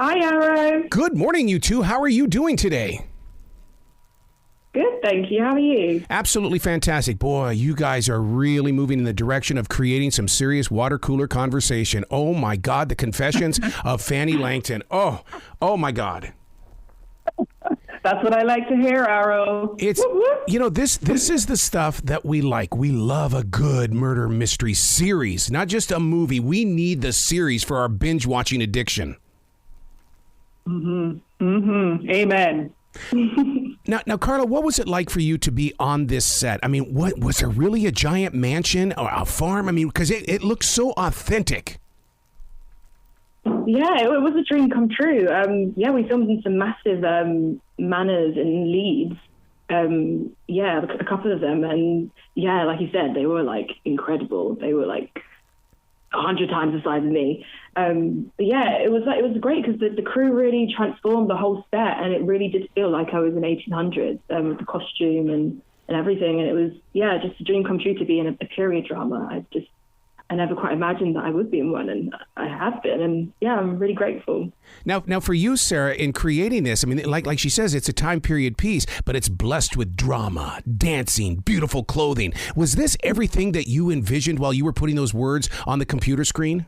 Hi, Arrow. Good morning, you two. How are you doing today? Good, thank you. How are you? Absolutely fantastic. Boy, you guys are really moving in the direction of creating some serious water cooler conversation. Oh, my God. The Confessions of Frannie Langton. Oh, my God. That's what I like to hear, Arrow. It's, this is the stuff that we like. We love a good murder mystery series, not just a movie. We need the series for our binge watching addiction. Amen. Now, Karla, what was it like for you to be on this set? I mean, what was there really a giant mansion or a farm? I mean, because it looks so authentic. Yeah, it was a dream come true. We filmed in some massive manors in Leeds. A couple of them, and yeah, like you said, they were like incredible. They were like 100 times the size of me. It was great because the crew really transformed the whole set, and it really did feel like I was in 1800s with the costume and everything. And it was just a dream come true to be in a period drama. I never quite imagined that I would be in one, and I have been, and I'm really grateful. Now for you, Sara, in creating this, I mean, like she says, it's a time period piece, but it's blessed with drama, dancing, beautiful clothing. Was this everything that you envisioned while you were putting those words on the computer screen?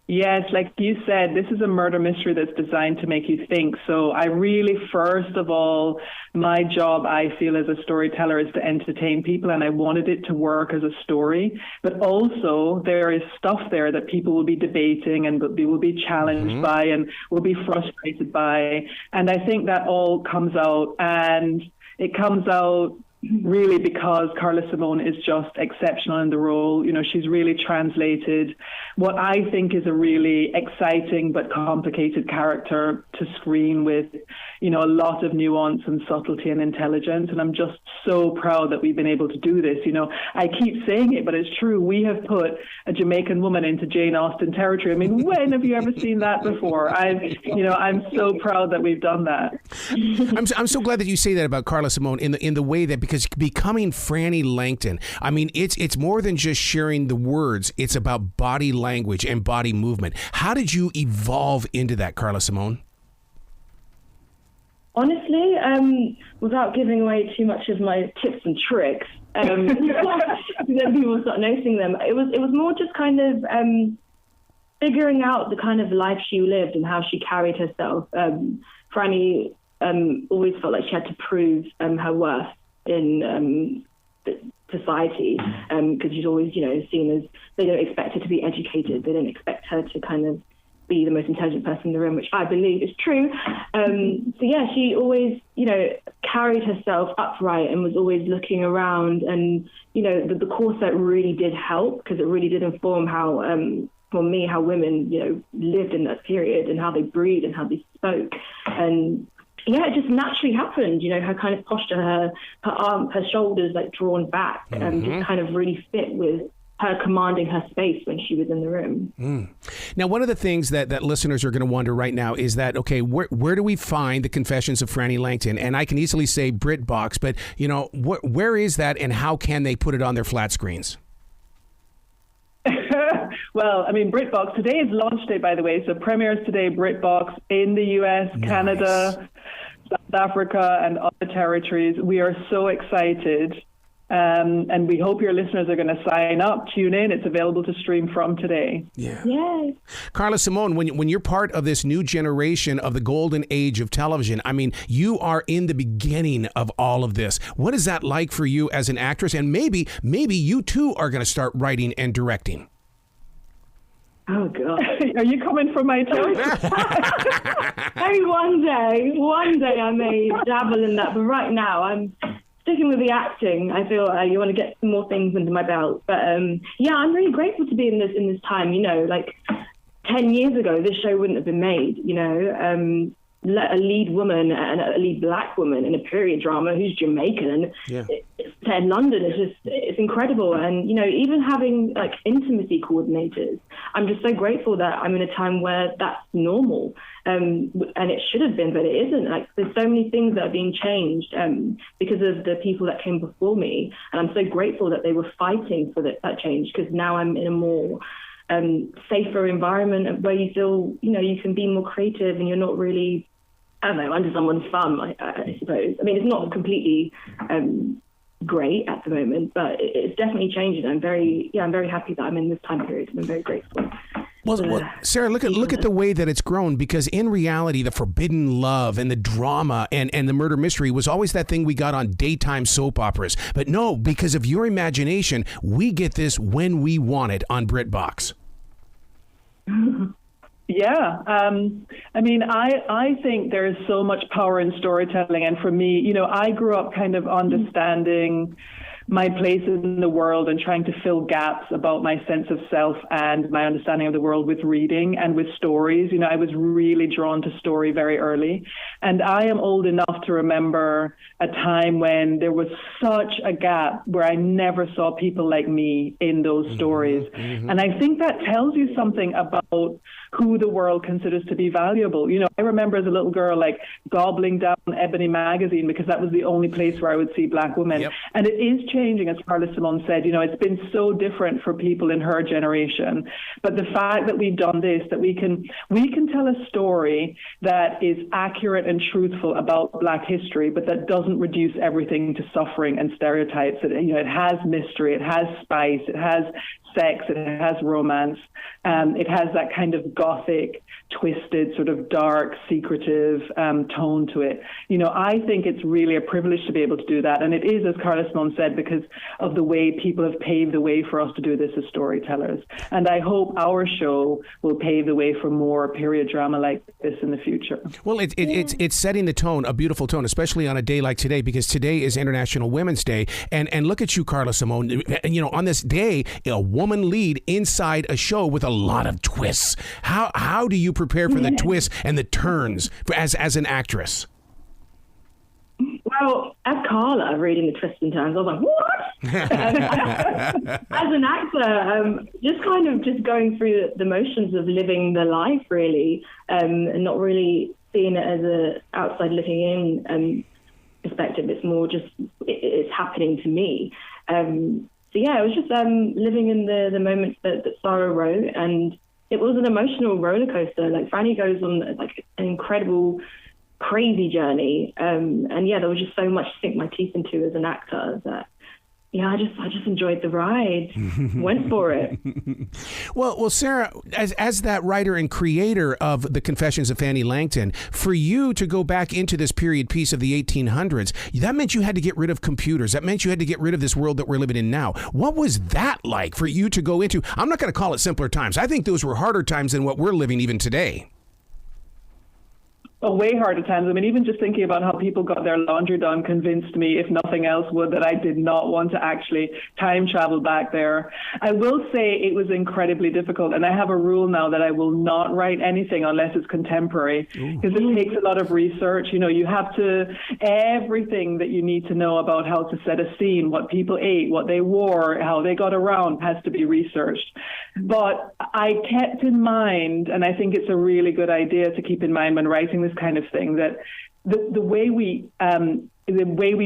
Yes, like you said, this is a murder mystery that's designed to make you think. So I really, first of all, my job, I feel as a storyteller, is to entertain people, and I wanted it to work as a story. But also there is stuff there that people will be debating and will be challenged by and will be frustrated by. And I think that all comes out, and it comes out really because Karla Simone is just exceptional in the role. You know, she's really translated what I think is a really exciting but complicated character to screen with, a lot of nuance and subtlety and intelligence. And I'm just so proud that we've been able to do this. I keep saying it, but it's true. We have put a Jamaican woman into Jane Austen territory. I mean, when have you ever seen that before? I'm so proud that we've done that. I'm so glad that you say that about Karla Simone in the way that, because becoming Frannie Langton, I mean, it's more than just sharing the words. It's about body language and body movement. How did you evolve into that, Karla Simone? Honestly, without giving away too much of my tips and tricks, then people start noticing them. It was more just kind of figuring out the kind of life she lived and how she carried herself. Frannie always felt like she had to prove her worth in society, because she's always, seen as, they don't expect her to be educated. They don't expect her to kind of be the most intelligent person in the room, which I believe is true. She always, carried herself upright and was always looking around. And, the corset really did help, because it really did inform how, for me, how women, lived in that period and how they breathed and how they spoke. And it just naturally happened. Her kind of posture, her arm, her shoulders like drawn back, and just kind of really fit with her commanding her space when she was in the room. Now, one of the things that listeners are going to wonder right now is that, okay, where do we find the Confessions of Frannie Langton? And I can easily say BritBox, but, where is that, and how can they put it on their flat screens? Well, I mean, BritBox, today is launch day, by the way, so premieres today, BritBox in the US, nice. Canada, South Africa, and other territories. We are so excited. And we hope your listeners are going to sign up, tune in. It's available to stream from today. Yeah. Yay. Karla Simone, when you're part of this new generation of the golden age of television, I mean, you are in the beginning of all of this. What is that like for you as an actress? And maybe you too are going to start writing and directing. Oh, God. Are you coming from my territory? Maybe one day I may dabble in that. But right now I'm sticking with the acting. I feel you want to get some more things under my belt. But I'm really grateful to be in this time. 10 years ago, this show wouldn't have been made. A lead woman and a lead black woman in a period drama who's Jamaican, it's set in London. It's incredible. And even having like intimacy coordinators, I'm just so grateful that I'm in a time where that's normal. And it should have been, but it isn't. Like, there's so many things that are being changed because of the people that came before me. And I'm so grateful that they were fighting for that change, because now I'm in a more safer environment where you feel, you can be more creative and you're not really, I don't know, under someone's thumb, I suppose. I mean, it's not completely great at the moment, but it's definitely changing. I'm very happy that I'm in this time period. I'm very grateful. Well, Sara, look at the way that it's grown, because in reality, the forbidden love and the drama and the murder mystery was always that thing we got on daytime soap operas. But no, because of your imagination, we get this when we want it on BritBox. Yeah. I mean, I think there is so much power in storytelling. And for me, I grew up kind of understanding my places in the world and trying to fill gaps about my sense of self and my understanding of the world with reading and with stories. I was really drawn to story very early. And I am old enough to remember a time when there was such a gap where I never saw people like me in those stories. Mm-hmm. And I think that tells you something about who the world considers to be valuable. I remember as a little girl, like gobbling down Ebony magazine because that was the only place where I would see Black women. Yep. And it is changing, as Karla Simone said. It's been so different for people in her generation. But the fact that we've done this, that we can tell a story that is accurate and truthful about Black history, but that doesn't reduce everything to suffering and stereotypes. It has mystery, it has spice, it has sex, it has romance, it has that kind of gothic, twisted, sort of dark, secretive tone to it. I think it's really a privilege to be able to do that. And it is, as Karla Simone said, because of the way people have paved the way for us to do this as storytellers. And I hope our show will pave the way for more period drama like this in the future. Well, it's setting the tone, a beautiful tone, especially on a day like today, because today is International Women's Day. And look at you, Karla Simone. On this day, a woman lead inside a show with a lot of twists. How do you prepare for the twists and the turns as an actress? Well, as Karla reading the twists and turns, I was like, what? As an actor, just going through the motions of living the life, really, and not really seeing it as a outside looking in perspective. It's more just it's happening to me. So yeah, it was just living in the moments that Sara wrote, and it was an emotional roller coaster. Like Frannie goes on like an incredible, crazy journey, and yeah, there was just so much to sink my teeth into as an actor that. Yeah, I just enjoyed the ride. Went for it. Well, Sara, as that writer and creator of the Confessions of Frannie Langton, for you to go back into this period piece of the 1800s, that meant you had to get rid of computers. That meant you had to get rid of this world that we're living in now. What was that like for you to go into? I'm not going to call it simpler times. I think those were harder times than what we're living even today. Way harder times. I mean, even just thinking about how people got their laundry done convinced me, if nothing else would, that I did not want to actually time travel back there. I will say it was incredibly difficult, and I have a rule now that I will not write anything unless it's contemporary, because it takes a lot of research. You have to, everything that you need to know about how to set a scene, what people ate, what they wore, how they got around, has to be researched. But I kept in mind, and I think it's a really good idea to keep in mind when writing this kind of thing, that the way we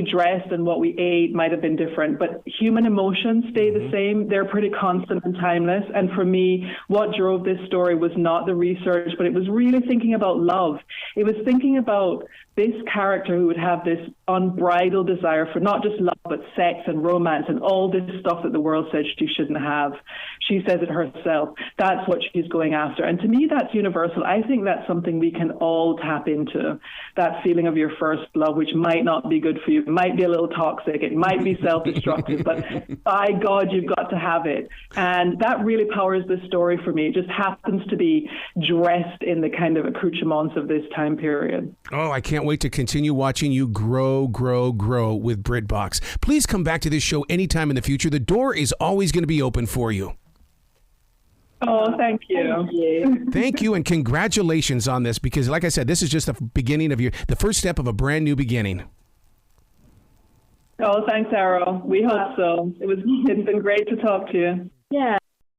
dressed and what we ate might have been different, but human emotions stay the same. They're pretty constant and timeless. And for me, what drove this story was not the research, but it was really thinking about love. It was thinking about this character who would have this unbridled desire for not just love, but sex and romance and all this stuff that the world says she shouldn't have. She says it herself. That's what she's going after. And to me, that's universal. I think that's something we can all tap into, that feeling of your first love, which might not be good for you. It might be a little toxic. It might be self-destructive, but by God, you've got to have it. And that really powers this story for me. It just happens to be dressed in the kind of accoutrements of this time period. Oh, I can't wait to continue watching you grow with BritBox. Please come back to this show anytime in the future. The door is always going to be open for you. Oh, thank you. Thank you, and congratulations on this, because like I said, this is just the beginning of the first step of a brand new beginning. Oh, thanks, Sara. We hope so. It's been great to talk to you. Yeah.